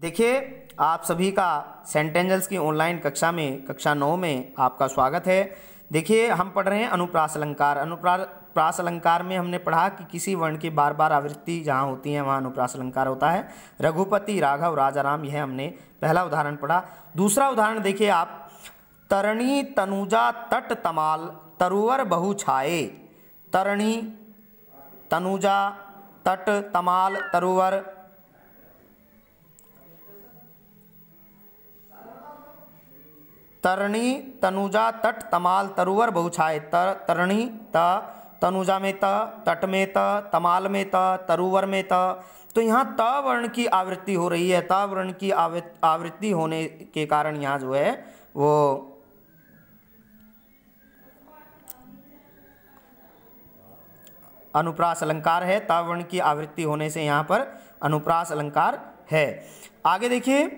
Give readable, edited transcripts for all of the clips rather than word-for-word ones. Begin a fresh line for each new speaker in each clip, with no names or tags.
देखिए, आप सभी का सेंटेंजल्स की ऑनलाइन कक्षा में कक्षा 9 में आपका स्वागत है। देखिए, हम पढ़ रहे हैं अनुप्रास अलंकार। अनुप्रास अलंकार में हमने पढ़ा कि किसी वर्ण की बार बार आवृत्ति जहाँ होती है वहाँ अनुप्रास अलंकार होता है। रघुपति, राघव, राजा राम, यह हमने पहला उदाहरण पढ़ा। दूसरा उदाहरण देखिए आप, तरणी तनुजा तट तमाल तरुवर बहु छाए। तरणी तनुजा तट तमाल तरुवर, तरणी तनुजा तट तमाल तरुवर बहु छाए। तरणी त, तनुजा में त, तट में त, तमाल में त, तरुवर में त। तो यहाँ त वर्ण की आवृत्ति हो रही है। त वर्ण की आवृत्ति होने के कारण यहाँ जो है वो अनुप्रास अलंकार है। त वर्ण की आवृत्ति होने से यहाँ पर अनुप्रास अलंकार है। आगे देखिए,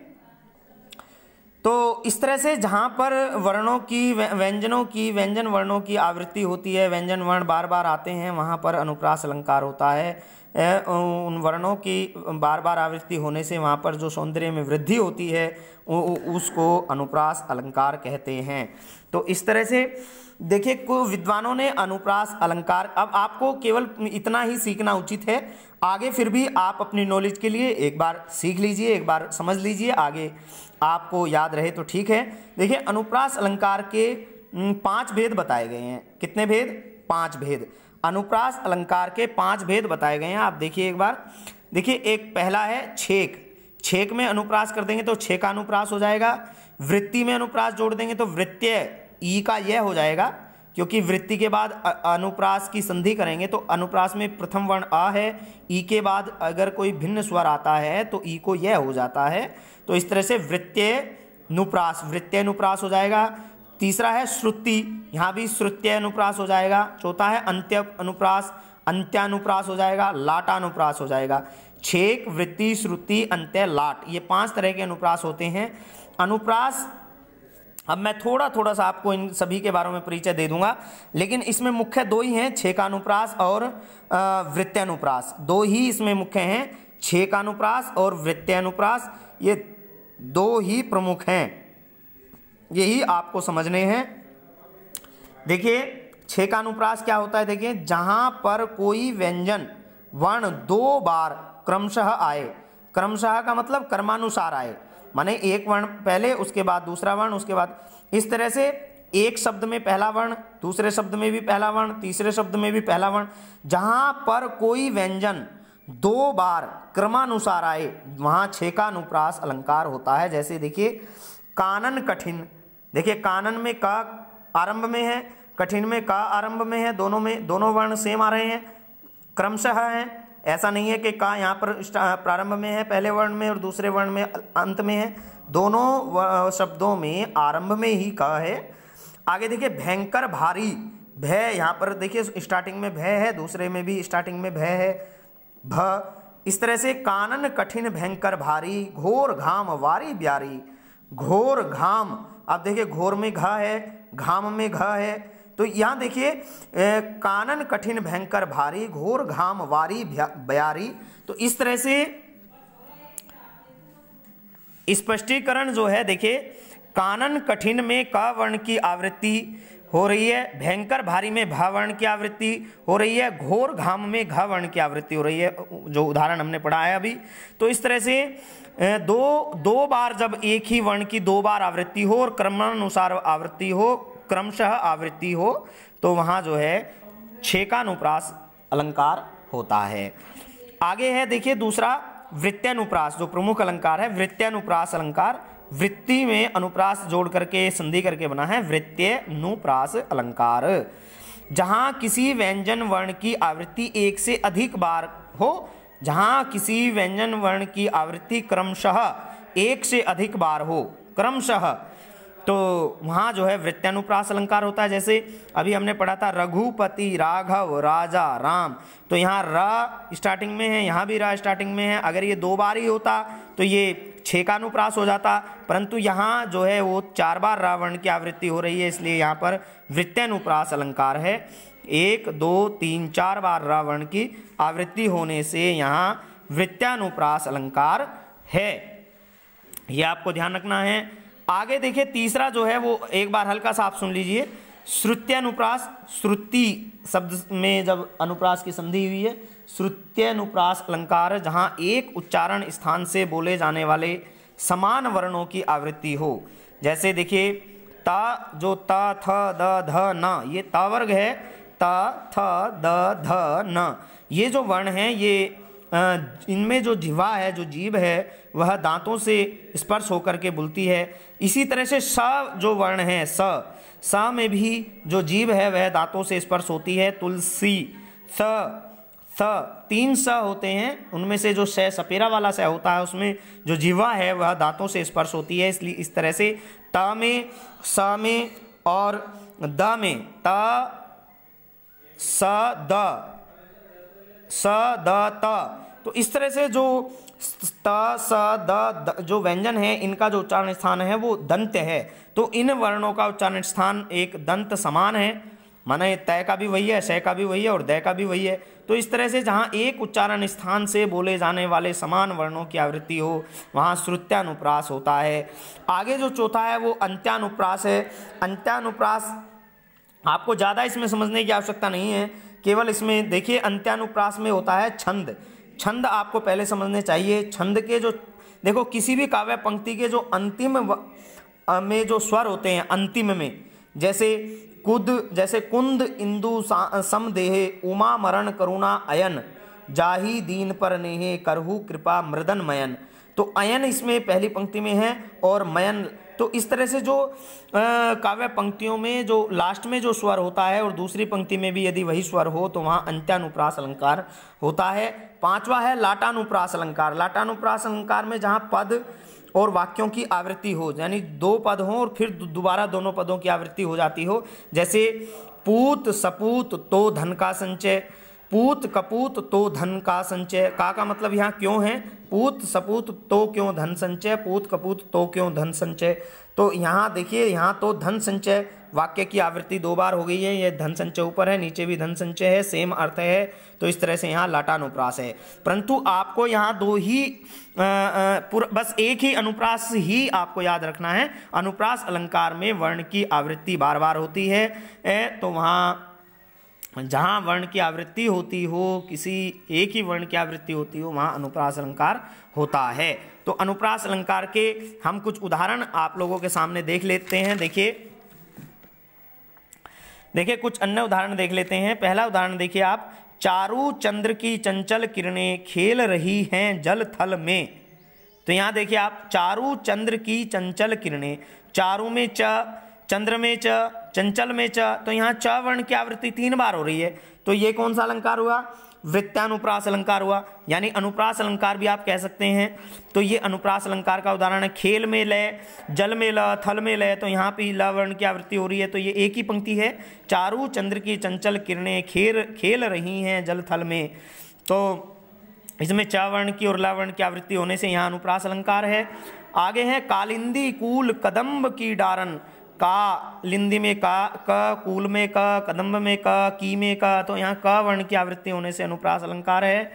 तो इस तरह से जहाँ पर वर्णों की व्यंजन वर्णों की आवृत्ति होती है, व्यंजन वर्ण बार बार आते हैं, वहाँ पर अनुप्रास अलंकार होता है। उन वर्णों की बार बार आवृत्ति होने से वहाँ पर जो सौंदर्य में वृद्धि होती है उसको अनुप्रास अलंकार कहते हैं। तो इस तरह से देखिए, विद्वानों ने अनुप्रास अलंकार, अब आपको केवल इतना ही सीखना उचित है। आगे फिर भी आप अपनी नॉलेज के लिए एक बार सीख लीजिए, एक बार समझ लीजिए, आगे आपको याद रहे तो ठीक है। देखिए, अनुप्रास अलंकार के 5 भेद बताए गए हैं। कितने भेद? 5 भेद। अनुप्रास अलंकार के 5 भेद बताए गए हैं। आप देखिए एक बार। देखिए, एक पहला है छेक। छेक में अनुप्रास कर देंगे तो छेका अनुप्रास हो जाएगा। वृत्ति में अनुप्रास जोड़ देंगे तो वृत्य ई का यह हो जाएगा, क्योंकि वृत्ति के बाद अनुप्रास की संधि करेंगे तो अनुप्रास में प्रथम वर्ण अ है, ई के बाद अगर कोई भिन्न स्वर आता है तो ई को यह हो जाता है। तो इस तरह से वृत्त्यनुप्रास हो जाएगा। तीसरा है श्रुति, यहाँ भी श्रुत्यनुप्रास हो जाएगा। चौथा है अंत्य अनुप्रास, अंत्यानुप्रास हो जाएगा। लाटानुप्रास हो जाएगा। छेक, वृत्ति, श्रुति, अंत्य, लाट, ये 5 तरह के अनुप्रास होते हैं। अनुप्रास, अब मैं थोड़ा सा आपको इन सभी के बारे में परिचय दे दूंगा, लेकिन इसमें मुख्य 2 ही हैं, छेकानुप्रास और वृत्त्यानुप्रास। 2 ही इसमें मुख्य हैं, छेकानुप्रास और वृत्त्यानुप्रास। ये 2 ही प्रमुख हैं, यही आपको समझने हैं। देखिए, छेकानुप्रास क्या होता है? देखिए, जहां पर कोई व्यंजन वर्ण 2 बार क्रमशः आए। क्रमशः का मतलब कर्मानुसार आए, माने एक वर्ण पहले, उसके बाद दूसरा वर्ण, उसके बाद इस तरह से एक शब्द में पहला वर्ण, दूसरे शब्द में भी पहला वर्ण, तीसरे शब्द में भी पहला वर्ण। जहां पर कोई व्यंजन 2 बार क्रमानुसार आए वहां छेकानुप्रास अलंकार होता है। जैसे देखिए, कानन कठिन। देखिए, कानन में का आरंभ में है, कठिन में का आरंभ में है, दोनों वर्ण सेम आ रहे हैं, क्रमशः हैं। ऐसा नहीं है कि का यहाँ पर प्रारंभ में है पहले वर्ण में और दूसरे वर्ण में अंत में है। दोनों शब्दों में आरंभ में ही का है। आगे देखिए, भयंकर भारी। भय, यहाँ पर देखिए स्टार्टिंग में भय है, दूसरे में भी स्टार्टिंग में भय है, भ। इस तरह से कानन कठिन भयंकर भारी, घोर घाम वारी ब्यारी। घोर घाम, अब देखिए घोर में घ है, घाम में घ है। तो यहाँ देखिए, कानन कठिन भयंकर भारी, घोर घाम वारी ब्यारी। तो इस तरह से स्पष्टीकरण जो है, देखिए, कानन कठिन में क वर्ण की आवृत्ति हो रही है, भयंकर भारी में भ वर्ण की आवृत्ति हो रही है, घोर घाम में घ वर्ण की आवृत्ति हो रही है, जो उदाहरण हमने पढ़ा है अभी। तो इस तरह से दो बार जब एक ही वर्ण की 2 बार आवृत्ति हो और क्रमानुसार आवृत्ति हो, क्रमशः आवृत्ति हो, तो वहां जो है छेकानुप्रास अलंकार होता है। आगे है देखिए दूसरा, वृत्त्यानुप्रास, जो प्रमुख अलंकार है, वृत्त्यानुप्रास अलंकार। वृत्ति में अनुप्रास जोड़ करके संधि करके बना है वृत्त्यानुप्रास अलंकार। जहां किसी व्यंजन वर्ण की आवृत्ति 1 से अधिक बार हो, जहां किसी व्यंजन वर्ण की आवृत्ति क्रमशः 1 से अधिक बार हो, क्रमशः, तो वहाँ जो है वृत्त्यानुप्रास अलंकार होता है। जैसे अभी हमने पढ़ा था रघुपति, राघव, राजा, राम। तो यहाँ र स्टार्टिंग में है, यहाँ भी र स्टार्टिंग में है। अगर ये 2 बार ही होता तो ये छेकानुप्रास हो जाता, परंतु यहाँ जो है वो 4 बार र वर्ण की आवृत्ति हो रही है, इसलिए यहाँ पर वृत्त्यानुप्रास अलंकार है। 1, 2, 3, 4 बार र वर्ण की आवृत्ति होने से यहाँ वृत्त्यानुप्रास अलंकार है। ये आपको ध्यान रखना है। आगे देखिए तीसरा जो है वो एक बार हल्का सा आप सुन लीजिए। श्रुत्यनुप्रास, श्रुति शब्द में जब अनुप्रास की संधि हुई है, श्रुत्यनुप्रास अलंकार जहाँ एक उच्चारण स्थान से बोले जाने वाले समान वर्णों की आवृत्ति हो। जैसे देखिए ता, जो त थ द ध न, ये ता वर्ग है, त थ द ध न, ये जो वर्ण हैं ये इनमें जो जिह्वा है, जो जीभ है, वह दांतों से स्पर्श होकर के बोलती है। इसी तरह से स जो वर्ण है, स में भी जो जीभ है वह दांतों से स्पर्श होती है। तुलसी, स 3 स होते हैं, उनमें से जो सपेरा वाला स होता है उसमें जो जिह्वा है वह दांतों से स्पर्श होती है। इसलिए इस तरह से त में, स में और द में, त स द त, तो इस तरह से जो त स द जो व्यंजन है इनका जो उच्चारण स्थान है वो दंत है। तो इन वर्णों का उच्चारण स्थान एक दंत समान है, माने तय का भी वही है, शय का भी वही है और दय का भी वही है। तो इस तरह से जहाँ एक उच्चारण स्थान से बोले जाने वाले समान वर्णों की आवृत्ति हो वहाँ श्रुत्यानुप्रास होता है। आगे जो चौथा है वो अंत्यानुप्रास है। अंत्यानुप्रास आपको ज़्यादा इसमें समझने की आवश्यकता नहीं है, केवल इसमें देखिए अंत्यानुप्रास में होता है छंद। छंद आपको पहले समझने चाहिए। छंद के जो देखो किसी भी काव्य पंक्ति के जो अंतिम में जो स्वर होते हैं अंतिम में, जैसे कुंद इंदु सम देहे उमा मरण करुणा अयन जाही दीन पर नेहे करहु कृपा मृदन मयन, तो अयन इसमें पहली पंक्ति में है और मयन। तो इस तरह से जो काव्य पंक्तियों में जो लास्ट में जो स्वर होता है और दूसरी पंक्ति में भी यदि वही स्वर हो तो वहाँ अंत्यानुप्रास अलंकार होता है। पांचवा है लाटानुप्रास अलंकार। लाटानुप्रास अलंकार में जहाँ पद और वाक्यों की आवृत्ति हो, यानी 2 पद हों और फिर दोबारा दोनों पदों की आवृत्ति हो जाती हो। जैसे पूत सपूत तो धन का संचय, पूत कपूत तो धन का संचय। का मतलब यहाँ क्यों है, पूत सपूत तो क्यों धन संचय, पूत कपूत तो क्यों धन संचय। तो यहाँ देखिए यहाँ तो धन संचय वाक्य की आवृत्ति 2 बार हो गई है। ये धन संचय ऊपर है, नीचे भी धन संचय है, सेम अर्थ है। तो इस तरह से यहाँ लाटानुप्रास है। परंतु आपको यहाँ 2 ही बस एक ही अनुप्रास ही आपको याद रखना है। अनुप्रास अलंकार में वर्ण की आवृत्ति बार बार होती है। तो वहाँ जहाँ वर्ण की आवृत्ति होती हो, किसी एक ही वर्ण की आवृत्ति होती हो, वहाँ अनुप्रास अलंकार होता है। तो अनुप्रास अलंकार के हम कुछ उदाहरण आप लोगों के सामने देख लेते हैं। देखिए कुछ अन्य उदाहरण देख लेते हैं। पहला उदाहरण देखिए आप, चारू चंद्र की चंचल किरणें खेल रही हैं जल थल में। तो यहाँ देखिए आप, चारू चंद्र की चंचल किरणें, चारू में च, चंद्र में च, चंचल में च, तो यहाँ च वर्ण की आवृत्ति 3 बार हो रही है। तो ये कौन सा अलंकार हुआ, वृत्तानुप्रास अलंकार हुआ, यानी अनुप्रास अलंकार भी आप कह सकते हैं। तो ये अनुप्रास अलंकार का उदाहरण है। खेल में लय, जल में ल, थल में लय, तो यहाँ पे ल वर्ण की आवृत्ति हो रही है। तो ये एक ही पंक्ति है, चारू चंद्र की चंचल किरणें खेल रही हैं जल थल में। तो इसमें च वर्ण की और ल वर्ण की आवृत्ति होने से यहाँ अनुप्रास अलंकार है। आगे है कालिंदी कूल कदम्ब की डारन, का लिंदी में का, क कूल में क, कदम्ब में क, की में क, तो यहाँ क वर्ण की आवृत्ति होने से अनुप्रास अलंकार है।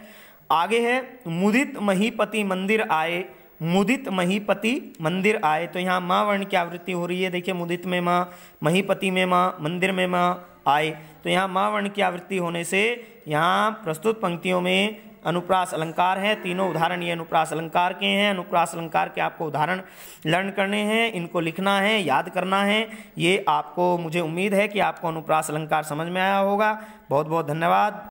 आगे है मुदित महीपति मंदिर आए, मुदित महीपति मंदिर आए, तो यहाँ म वर्ण की आवृत्ति हो रही है। देखिए मुदित में म, महीपति में म, मंदिर में म आए, तो यहाँ म वर्ण की आवृत्ति होने से यहाँ प्रस्तुत पंक्तियों में अनुप्रास अलंकार है। तीनों उदाहरण ये अनुप्रास अलंकार के हैं। अनुप्रास अलंकार के आपको उदाहरण लर्न करने हैं, इनको लिखना है, याद करना है। ये आपको, मुझे उम्मीद है कि आपको अनुप्रास अलंकार समझ में आया होगा। बहुत बहुत धन्यवाद।